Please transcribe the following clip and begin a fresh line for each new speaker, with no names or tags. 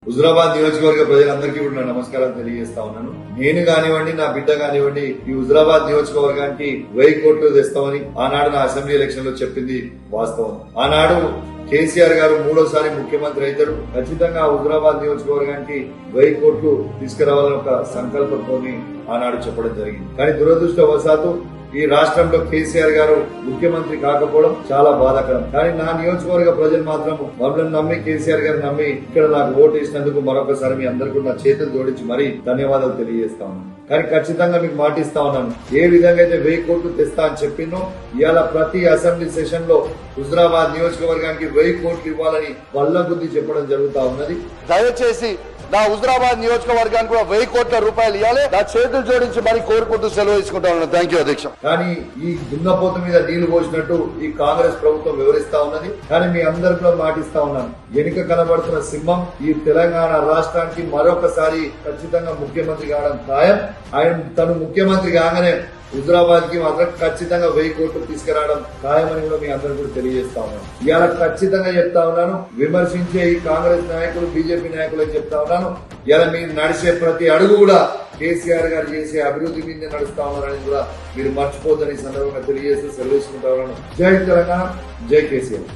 హుజురాబాద్ నియోజకవర్గ ప్రజలందరికీ కూడా నా నమస్కారం తెలియజేస్తా ఉన్నాను. నేను కానివ్వండి, నా బిడ్డ కానివ్వండి, ఈ హుజురాబాద్ నియోజకవర్గానికి 1000 కోట్లు తెస్తామని ఆనాడు నా అసెంబ్లీ ఎలక్షన్ లో చెప్పింది వాస్తవం. ఆనాడు కేసీఆర్ గారు మూడోసారి ముఖ్యమంత్రి అవుతాడు, ఖచ్చితంగా హుజురాబాద్ నియోజకవర్గానికి 1000 కోట్లు తీసుకురావాలని ఒక సంకల్పంతో ఆనాడు చెప్పడం జరిగింది. కానీ దురదృష్టవశాత్తు ఈ రాష్ట్రంలో కేసీఆర్ గారు ముఖ్యమంత్రి కాకపోవడం చాలా బాధాకరం. కానీ నా నియోజకవర్గ ప్రజలు మాత్రం మమ్మల్ని నమ్మి, కేసీఆర్ గారు నమ్మి ఇక్కడ నాకు ఓటు వేసినందుకు మరొకసారి మీ అందరికీ నా చేతులు జోడించి మరీ ధన్యవాదాలు తెలియజేస్తా ఉన్నాను. కానీ ఖచ్చితంగా మీకు మాటిస్తా ఉన్నాను, ఏ విధంగా అయితే 1000 కోట్లు తెస్తా అని చెప్పినో ఇవాళ ప్రతి అసెంబ్లీ సెషన్ లో హుజురాబాద్ నియోజకవర్గానికి 1000 కోట్లు ఇవ్వాలని వల్ల బుద్ధి చెప్పడం జరుగుతా ఉన్నది.
దయచేసి నా హుజురాబాద్ నియోజకవర్గానికి కూడా 1000 కోట్ల రూపాయలు ఇవ్వాలి. నా చేతులు జోడించి మరి కోరుకుంటూ సెలవు తీసుకుంటా ఉన్నాను. థ్యాంక్ యూ అధ్యక్ష.
కానీ ఈ దున్నపోతు మీద నీళ్లు పోసినట్టు ఈ కాంగ్రెస్ ప్రభుత్వం వివరిస్తా ఉన్నది. కానీ మీ అందరికీ కూడా మాటిస్తా ఉన్నాను, వెనుక కనబడుతున్న సింహం ఈ తెలంగాణ రాష్ట్రానికి మరొకసారి ఖచ్చితంగా ముఖ్యమంత్రి కావడం ఖాయం. ఆయన తను ముఖ్యమంత్రి కాగానే హుజురాబాద్ కి మాత్రం ఖచ్చితంగా 1000 కోట్లు తీసుకురావడం ఖాయమని కూడా మీ అందరూ కూడా తెలియజేస్తా ఉన్నాను. ఇవాళ ఖచ్చితంగా చెప్తా ఉన్నాను, విమర్శించే ఈ కాంగ్రెస్ నాయకులు, బీజేపీ నాయకులు చెప్తా ఉన్నాను, ఇలా మీరు నడిచే ప్రతి అడుగు కూడా కేసీఆర్ గారు చేసే అభివృద్ధి మీద నడుస్తా ఉన్నారని కూడా మీరు మర్చిపోద్దని సందర్భంగా తెలియజేస్తూ సెలవు తీసుకుంటా ఉన్నాను. జై తెలంగాణ, జై కేసీఆర్.